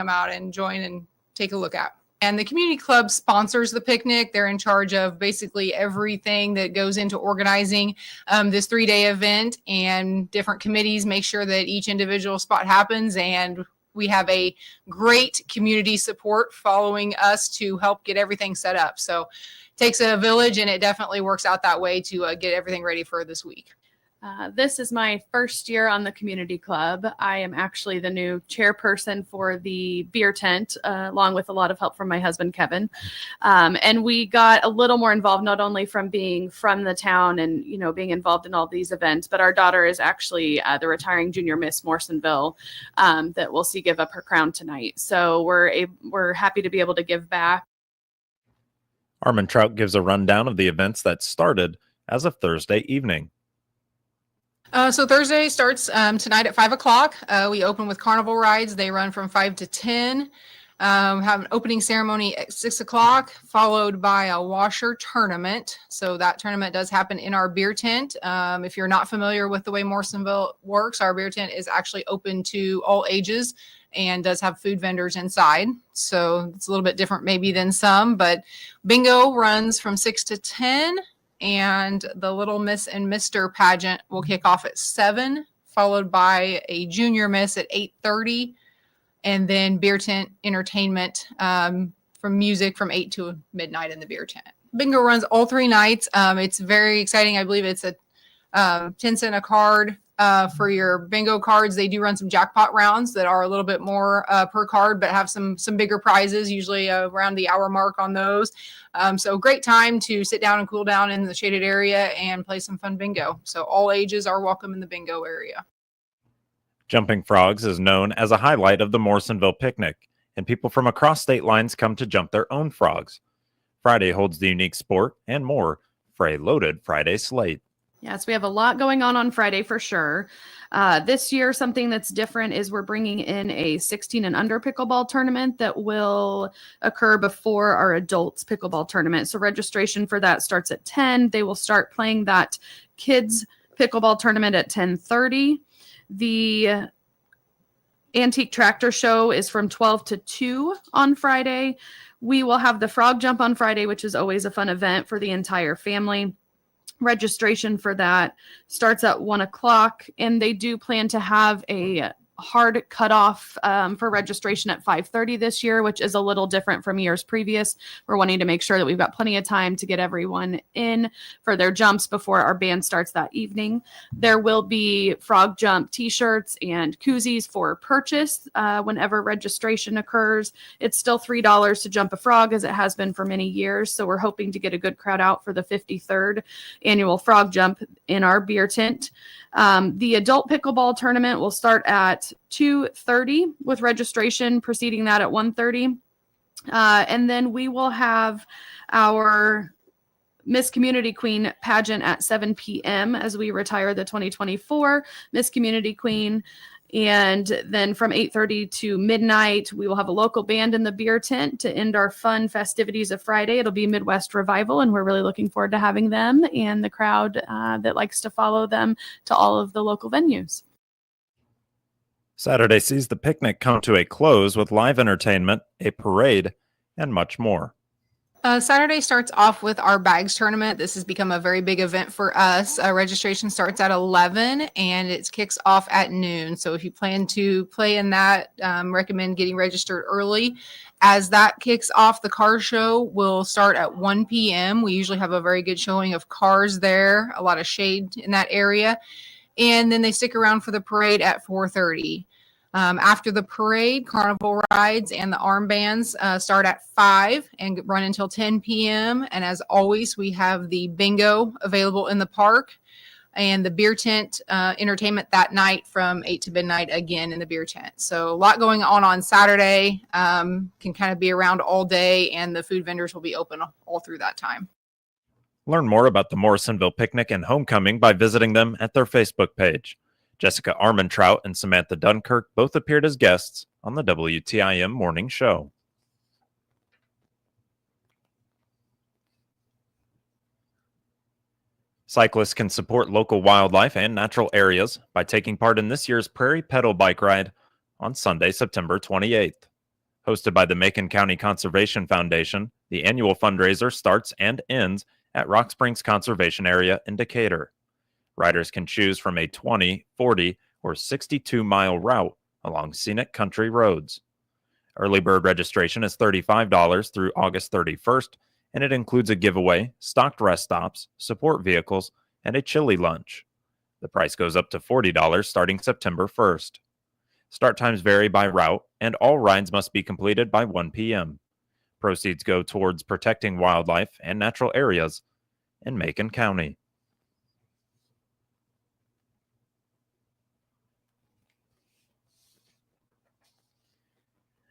come out and join and take a look at. And the community club sponsors the picnic. They're in charge of basically everything that goes into organizing this 3-day event, and different committees make sure that each individual spot happens. And we have a great community support following us to help get everything set up. So it takes a village, and it definitely works out that way to get everything ready for this week. This is my first year on the community club. I am actually the new chairperson for the beer tent, along with a lot of help from my husband, Kevin. And we got a little more involved, not only from being from the town and, being involved in all these events, but our daughter is actually the retiring junior Miss Morrisonville that we'll see give up her crown tonight. So we're happy to be able to give back. Armin Trout gives a rundown of the events that started as of Thursday evening. So Thursday starts tonight at 5 o'clock. We open with carnival rides. They run from 5 to 10. Have an opening ceremony at 6 o'clock, followed by a washer tournament. So that tournament does happen in our beer tent. If you're not familiar with the way Morrisonville works, our beer tent is actually open to all ages and does have food vendors inside. So it's a little bit different maybe than some, but bingo runs from 6 to 10. And the Little Miss and Mr. pageant will kick off at 7, followed by a Junior Miss at 8:30, and then beer tent entertainment from music from 8 to midnight in the beer tent. Bingo runs all 3 nights. It's very exciting. I believe it's a 10 cent a card for your bingo cards. They do run some jackpot rounds that are a little bit more per card, but have some bigger prizes, usually around the hour mark on those. So great time to sit down and cool down in the shaded area and play some fun bingo. So all ages are welcome in the bingo area. Jumping Frogs is known as a highlight of the Morrisonville picnic, and people from across state lines come to jump their own frogs. Friday holds the unique sport and more for a loaded Friday slate. Yes, we have a lot going on Friday for sure. This year, something that's different is we're bringing in a 16 and under pickleball tournament that will occur before our adults pickleball tournament. So registration for that starts at 10. They will start playing that kids pickleball tournament at 10:30. The Antique Tractor Show is from 12 to 2 on Friday. We will have the frog jump on Friday, which is always a fun event for the entire family. Registration for that starts at 1 o'clock, and they do plan to have a hard cutoff for registration at 5:30 this year, which is a little different from years previous. We're wanting to make sure that we've got plenty of time to get everyone in for their jumps before our band starts that evening. There will be frog jump t-shirts and koozies for purchase whenever registration occurs. It's still $3 to jump a frog, as it has been for many years. So we're hoping to get a good crowd out for the 53rd annual frog jump in our beer tent. The adult pickleball tournament will start at 2:30 with registration preceding that at 1:30. And then we will have our Miss Community Queen pageant at 7 p.m. as we retire the 2024 Miss Community Queen. And then from 8:30 to midnight, we will have a local band in the beer tent to end our fun festivities of Friday. It'll be Midwest Revival, and we're really looking forward to having them and the crowd that likes to follow them to all of the local venues. Saturday sees the picnic come to a close with live entertainment, a parade, and much more. Saturday starts off with our bags tournament. This has become a very big event for us. Registration starts at 11 and it kicks off at noon. So if you plan to play in that, recommend getting registered early. As that kicks off, the car show will start at 1 p.m. We usually have a very good showing of cars there, a lot of shade in that area. And then they stick around for the parade at 4:30. After the parade, carnival rides and the armbands start at 5 and run until 10 p.m. And as always, we have the bingo available in the park and the beer tent entertainment that night from 8 to midnight again in the beer tent. So a lot going on Saturday, can kind of be around all day, and the food vendors will be open all through that time. Learn more about the Morrisonville Picnic and Homecoming by visiting them at their Facebook page. Jessica Armentrout and Samantha Dunkirk both appeared as guests on the WTIM Morning Show. Cyclists can support local wildlife and natural areas by taking part in this year's Prairie Pedal Bike Ride on Sunday, September 28th. Hosted by the Macon County Conservation Foundation, the annual fundraiser starts and ends at Rock Springs Conservation Area in Decatur. Riders can choose from a 20, 40, or 62-mile route along scenic country roads. Early bird registration is $35 through August 31st, and it includes a giveaway, stocked rest stops, support vehicles, and a chili lunch. The price goes up to $40 starting September 1st. Start times vary by route, and all rides must be completed by 1 p.m. Proceeds go towards protecting wildlife and natural areas in Macon County.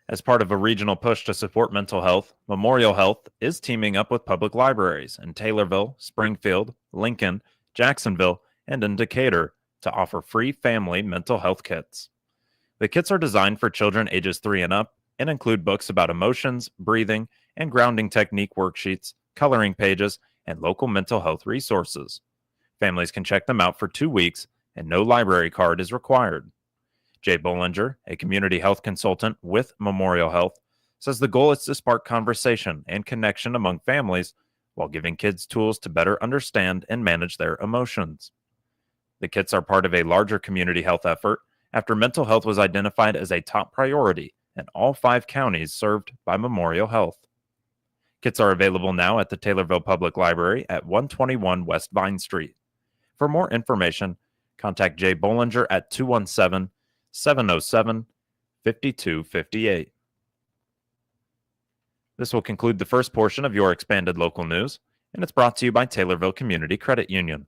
As part of a regional push to support mental health, Memorial Health is teaming up with public libraries in Taylorville, Springfield, Lincoln, Jacksonville, and in Decatur to offer free family mental health kits. The kits are designed for children ages 3 and up and include books about emotions, breathing, and grounding technique worksheets, coloring pages, and local mental health resources. Families can check them out for 2 weeks, and no library card is required. Jay Bollinger, a community health consultant with Memorial Health, says the goal is to spark conversation and connection among families while giving kids tools to better understand and manage their emotions. The kits are part of a larger community health effort after mental health was identified as a top priority in all 5 counties served by Memorial Health. Kits are available now at the Taylorville Public Library at 121 West Vine Street. For more information, contact Jay Bollinger at 217-707-5258. This will conclude the first portion of your expanded local news, and it's brought to you by Taylorville Community Credit Union.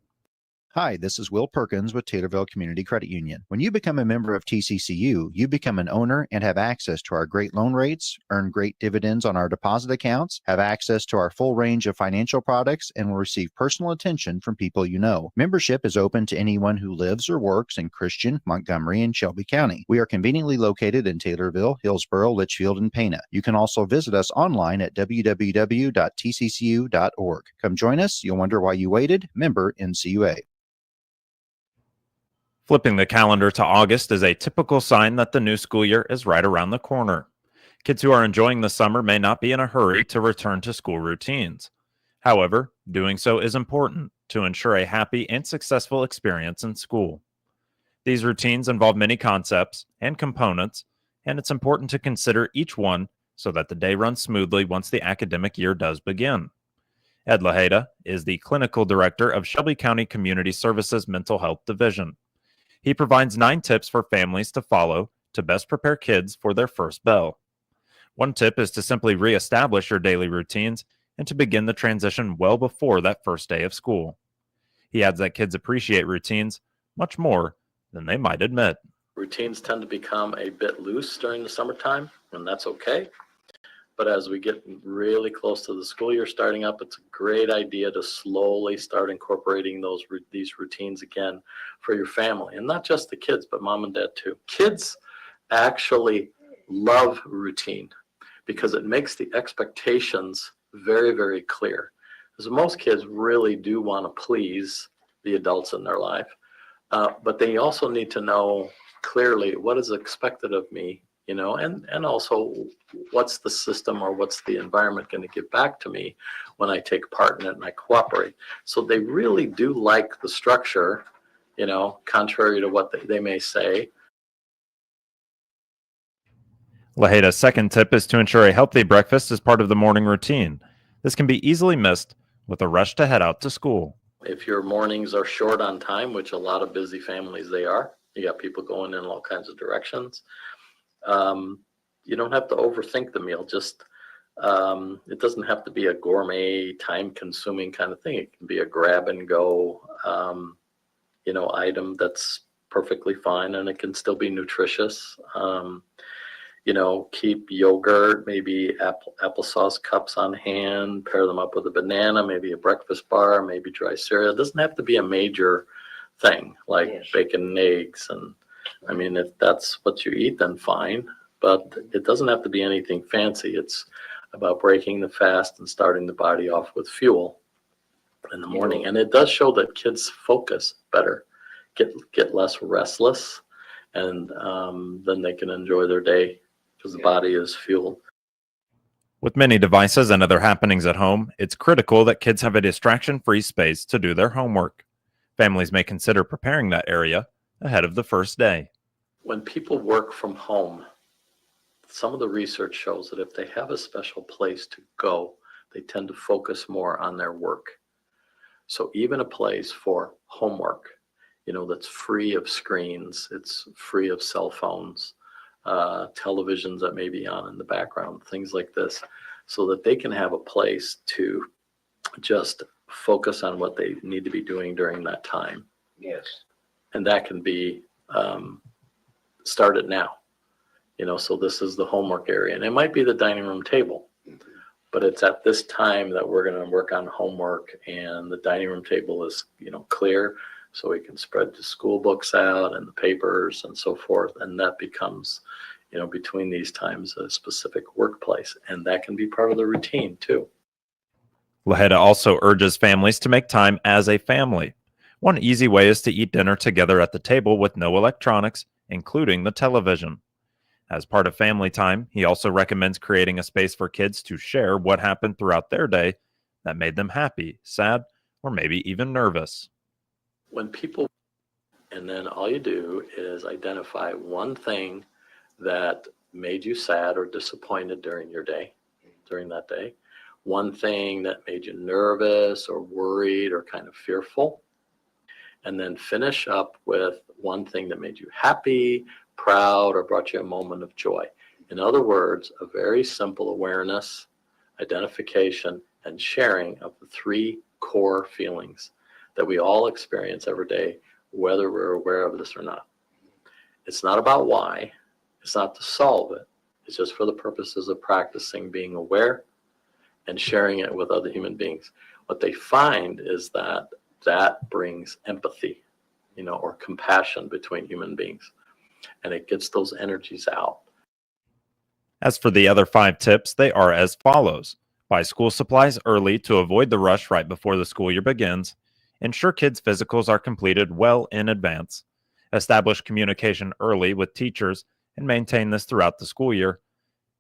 Hi, this is Will Perkins with Taylorville Community Credit Union. When you become a member of TCCU, you become an owner and have access to our great loan rates, earn great dividends on our deposit accounts, have access to our full range of financial products, and will receive personal attention from people you know. Membership is open to anyone who lives or works in Christian, Montgomery, and Shelby County. We are conveniently located in Taylorville, Hillsboro, Litchfield, and Pana. You can also visit us online at www.tccu.org. Come join us. You'll wonder why you waited. Member NCUA. Flipping the calendar to August is a typical sign that the new school year is right around the corner. Kids who are enjoying the summer may not be in a hurry to return to school routines. However, doing so is important to ensure a happy and successful experience in school. These routines involve many concepts and components, and it's important to consider each one so that the day runs smoothly once the academic year does begin. Ed Laheda is the Clinical Director of Shelby County Community Services Mental Health Division. He provides 9 tips for families to follow to best prepare kids for their first bell. One tip is to simply reestablish your daily routines and to begin the transition well before that first day of school. He adds that kids appreciate routines much more than they might admit. Routines tend to become a bit loose during the summertime, and that's okay. But as we get really close to the school year starting up, it's a great idea to slowly start incorporating these routines again for your family. And not just the kids, but mom and dad too. Kids actually love routine because it makes the expectations very, very clear. Because most kids really do want to please the adults in their life. But they also need to know clearly what is expected of me, you know, and also what's the system or what's the environment going to give back to me when I take part in it and I cooperate. So they really do like the structure, you know, contrary to what they may say. Laheda's second tip is to ensure a healthy breakfast is part of the morning routine. This can be easily missed with a rush to head out to school. If your mornings are short on time, which a lot of busy families they are, you got people going in all kinds of directions. You don't have to overthink the meal. Just it doesn't have to be a gourmet, time-consuming kind of thing. It can be a grab-and-go, item that's perfectly fine, and it can still be nutritious. Keep yogurt, maybe applesauce cups on hand. Pair them up with a banana, maybe a breakfast bar, maybe dry cereal. It doesn't have to be a major thing like bacon and eggs. And I mean, if that's what you eat, then fine. But it doesn't have to be anything fancy. It's about breaking the fast and starting the body off with fuel in the morning. And it does show that kids focus better, get less restless, and then they can enjoy their day because the body is fueled. With many devices and other happenings at home, it's critical that kids have a distraction-free space to do their homework. Families may consider preparing that area ahead of the first day. When people work from home, some of the research shows that if they have a special place to go, they tend to focus more on their work. So even a place for homework, that's free of screens, it's free of cell phones, televisions that may be on in the background, things like this, so that they can have a place to just focus on what they need to be doing during that time. Yes. And that can be started now. So this is the homework area, and it might be the dining room table, but it's at this time that we're going to work on homework, and the dining room table is, clear, so we can spread the school books out and the papers and so forth, and that becomes, between these times, a specific workplace, and that can be part of the routine too. Laheda also urges families to make time as a family. One easy way is to eat dinner together at the table with no electronics, including the television. As part of family time, he also recommends creating a space for kids to share what happened throughout their day that made them happy, sad, or maybe even nervous. When people, and then all you do is identify one thing that made you sad or disappointed during that day, one thing that made you nervous or worried or kind of fearful, and then finish up with one thing that made you happy, proud, or brought you a moment of joy. In other words, a very simple awareness, identification, and sharing of the three core feelings that we all experience every day, whether we're aware of this or not. It's not about why, it's not to solve it, it's just for the purposes of practicing being aware and sharing it with other human beings. What they find is that brings empathy, or compassion between human beings, and it gets those energies out. As for the other 5 tips, they are as follows. Buy school supplies early to avoid the rush right before the school year begins. Ensure kids' physicals are completed well in advance. Establish communication early with teachers and maintain this throughout the school year.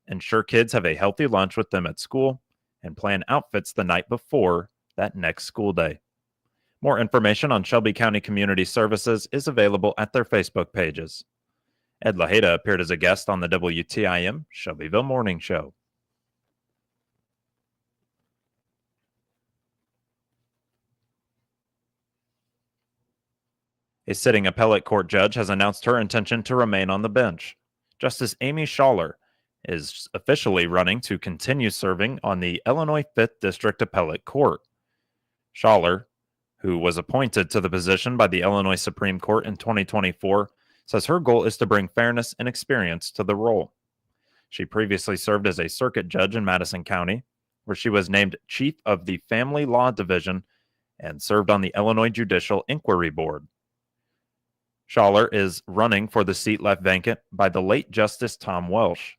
Ensure kids have a healthy lunch with them at school, and plan outfits the night before that next school day. More information on Shelby County Community Services is available at their Facebook pages. Ed Laheda appeared as a guest on the WTIM Shelbyville Morning Show. A sitting appellate court judge has announced her intention to remain on the bench. Justice Amy Schaller is officially running to continue serving on the Illinois 5th District Appellate Court. Schaller, who was appointed to the position by the Illinois Supreme Court in 2024, says her goal is to bring fairness and experience to the role. She previously served as a circuit judge in Madison County, where she was named chief of the Family Law Division and served on the Illinois Judicial Inquiry Board. Schaller is running for the seat left vacant by the late Justice Tom Welsh.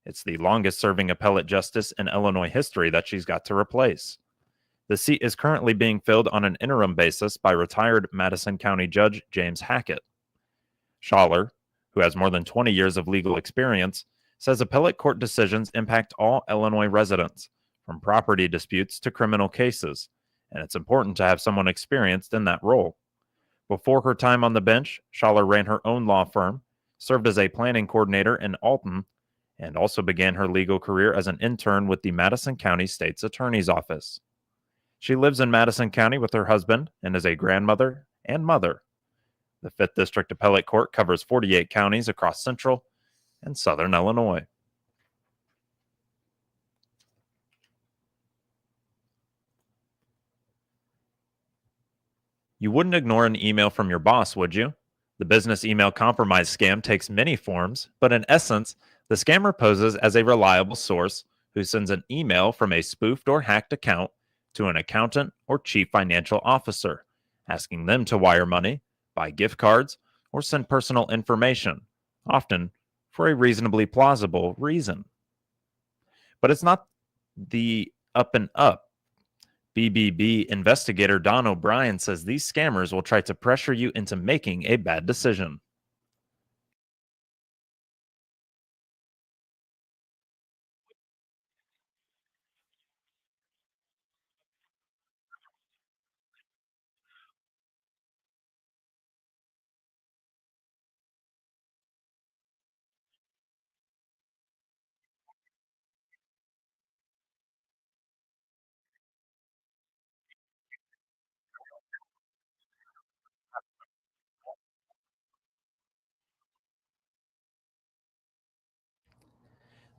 It's the longest-serving appellate justice in Illinois history that she's got to replace. The seat is currently being filled on an interim basis by retired Madison County Judge James Hackett. Schaller, who has more than 20 years of legal experience, says appellate court decisions impact all Illinois residents, from property disputes to criminal cases, and it's important to have someone experienced in that role. Before her time on the bench, Schaller ran her own law firm, served as a planning coordinator in Alton, and also began her legal career as an intern with the Madison County State's Attorney's Office. She lives in Madison County with her husband and is a grandmother and mother. The 5th District Appellate Court covers 48 counties across central and southern Illinois. You wouldn't ignore an email from your boss, would you? The business email compromise scam takes many forms, but in essence, the scammer poses as a reliable source who sends an email from a spoofed or hacked account to an accountant or chief financial officer, asking them to wire money, buy gift cards, or send personal information, often for a reasonably plausible reason. But it's not the up and up. BBB investigator Don O'Brien says these scammers will try to pressure you into making a bad decision.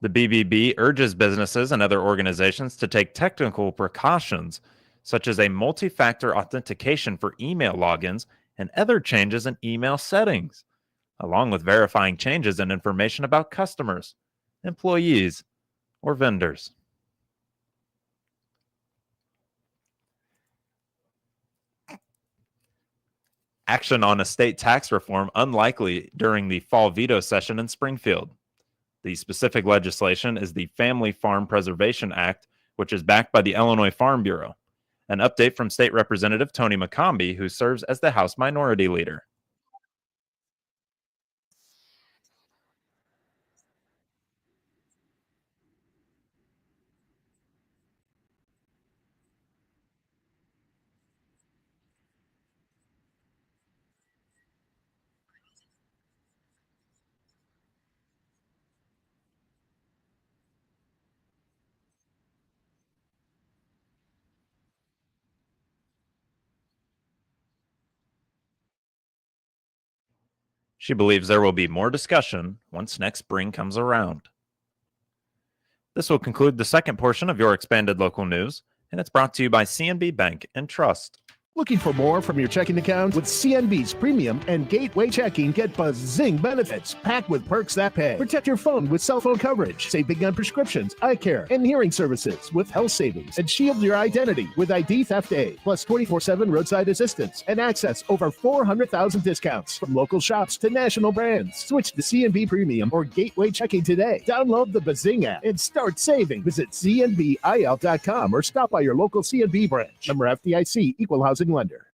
The BBB urges businesses and other organizations to take technical precautions, such as a multi-factor authentication for email logins and other changes in email settings, along with verifying changes in information about customers, employees, or vendors. Action on estate tax reform unlikely during the fall veto session in Springfield. The specific legislation is the Family Farm Preservation Act, which is backed by the Illinois Farm Bureau. An update from State Representative Tony McCombie, who serves as the House Minority Leader. She believes there will be more discussion once next spring comes around. This will conclude the second portion of your expanded local news, and it's brought to you by CNB Bank and Trust. Looking for more from your checking account? With CNB's Premium and Gateway Checking, get buzzing benefits packed with perks that pay. Protect your phone with cell phone coverage. Save big on prescriptions, eye care, and hearing services with health savings. And shield your identity with ID Theft Aid. Plus 24/7 roadside assistance and access over 400,000 discounts from local shops to national brands. Switch to CNB Premium or Gateway Checking today. Download the Bazing app and start saving. Visit cnbil.com or stop by your local CNB branch. Member FDIC, Equal Housing Lender.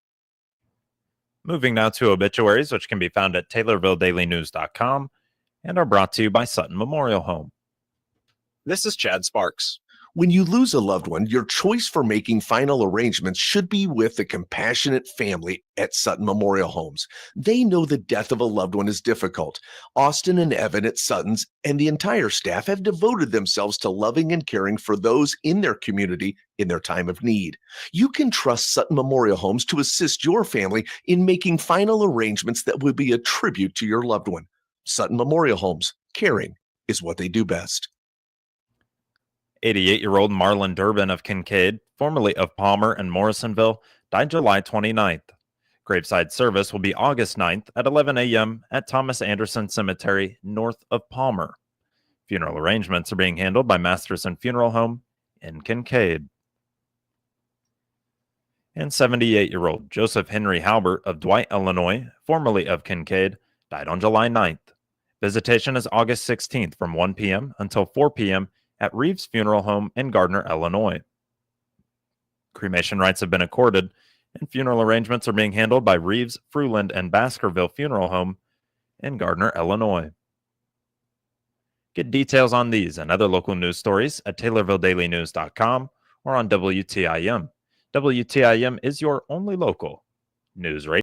Moving now to obituaries, which can be found at TaylorvilleDailyNews.com and are brought to you by Sutton Memorial Home. This is Chad Sparks. When you lose a loved one, your choice for making final arrangements should be with the compassionate family at Sutton Memorial Homes. They know the death of a loved one is difficult. Austin and Evan at Sutton's and the entire staff have devoted themselves to loving and caring for those in their community in their time of need. You can trust Sutton Memorial Homes to assist your family in making final arrangements that will be a tribute to your loved one. Sutton Memorial Homes, caring is what they do best. 88-year-old Marlon Durbin of Kincaid, formerly of Palmer and Morrisonville, died July 29th. Graveside service will be August 9th at 11 a.m. at Thomas Anderson Cemetery, north of Palmer. Funeral arrangements are being handled by Masterson Funeral Home in Kincaid. And 78-year-old Joseph Henry Halbert of Dwight, Illinois, formerly of Kincaid, died on July 9th. Visitation is August 16th from 1 p.m. until 4 p.m. at Reeves Funeral Home in Gardner, Illinois. Cremation rights have been accorded, and funeral arrangements are being handled by Reeves, Fruland, and Baskerville Funeral Home in Gardner, Illinois. Get details on these and other local news stories at TaylorvilleDailyNews.com or on WTIM. WTIM is your only local news radio.